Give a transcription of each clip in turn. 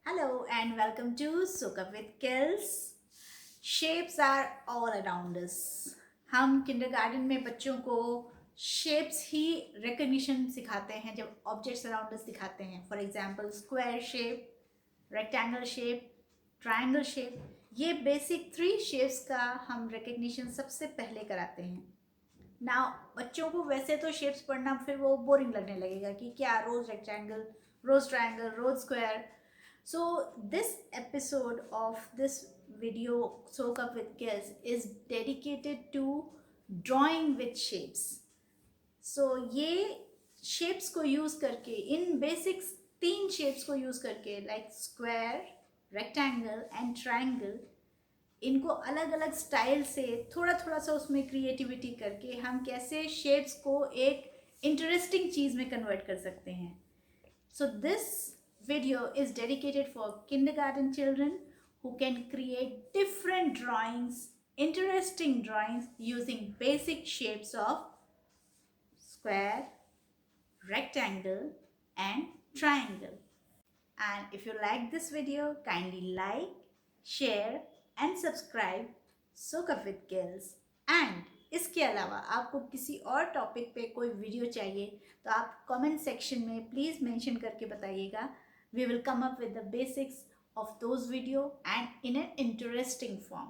Hello and welcome to Soak Up with Kills. Shapes are all around us. हम kindergarten में बच्चों को shapes ही recognition सिखाते हैं जब ऑब्जेक्ट्स अराउंड अस दिखाते हैं. For example square shape, rectangle shape, triangle shape. ये बेसिक 3 शेप्स का हम रिकग्निशन सबसे पहले कराते हैं. नाउ बच्चों को वैसे तो शेप्स पढ़ना फिर वो बोरिंग लगने लगेगा कि क्या रोज रेक्टेंगल, रोज ट्रायंगल, रोज square. So this episode of this video Soak Up with Kids is dedicated to drawing with shapes. So ये shapes को use करके इन basics 3 shapes को use करके like square, rectangle and triangle, इनको अलग अलग स्टाइल से थोड़ा थोड़ा सा उसमें क्रिएटिविटी करके हम कैसे शेप्स को एक इंटरेस्टिंग चीज़ में कन्वर्ट कर सकते हैं. So this video is dedicated for kindergarten children who can create different drawings, interesting drawings using basic shapes of square, rectangle and triangle. And if you like this video, kindly like, share and subscribe Soak Up with Kills. And इसके अलावा आपको किसी और topic पे कोई video चाहिए तो आप कमेंट सेक्शन में प्लीज़ मेंशन करके बताइएगा. We will come up with the basics of those video and in an interesting form.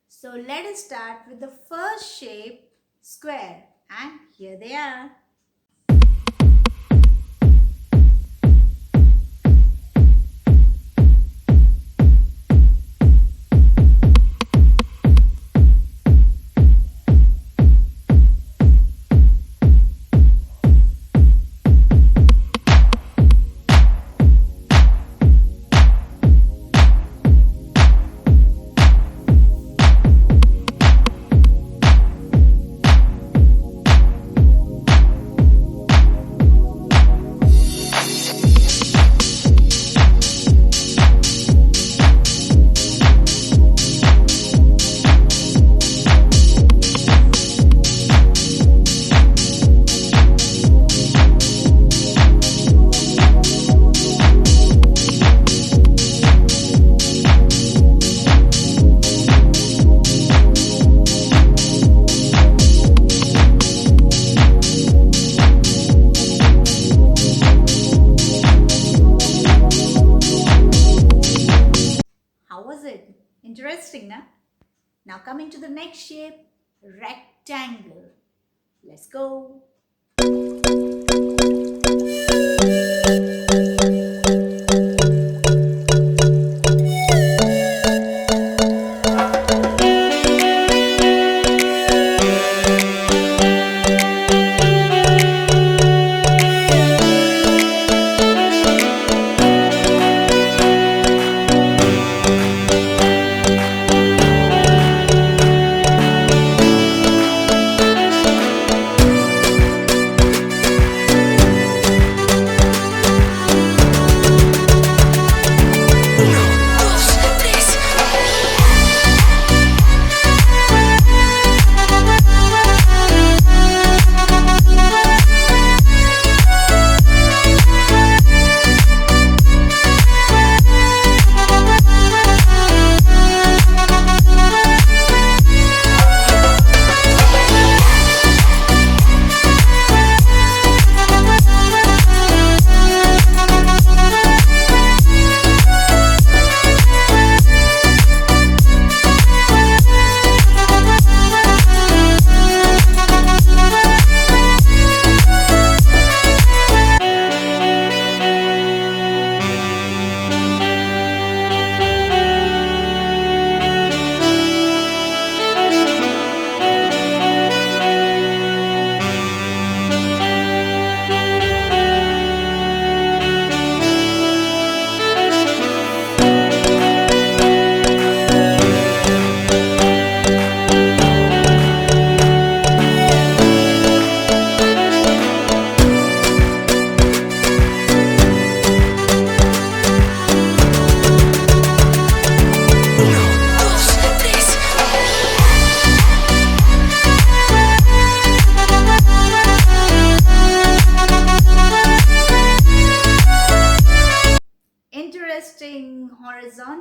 So let us start with the first shape, square, and here they are. Interesting, na? Now coming to the next shape, rectangle. Let's go.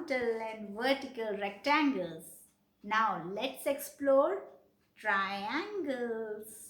horizontal and vertical rectangles. Now let's explore triangles.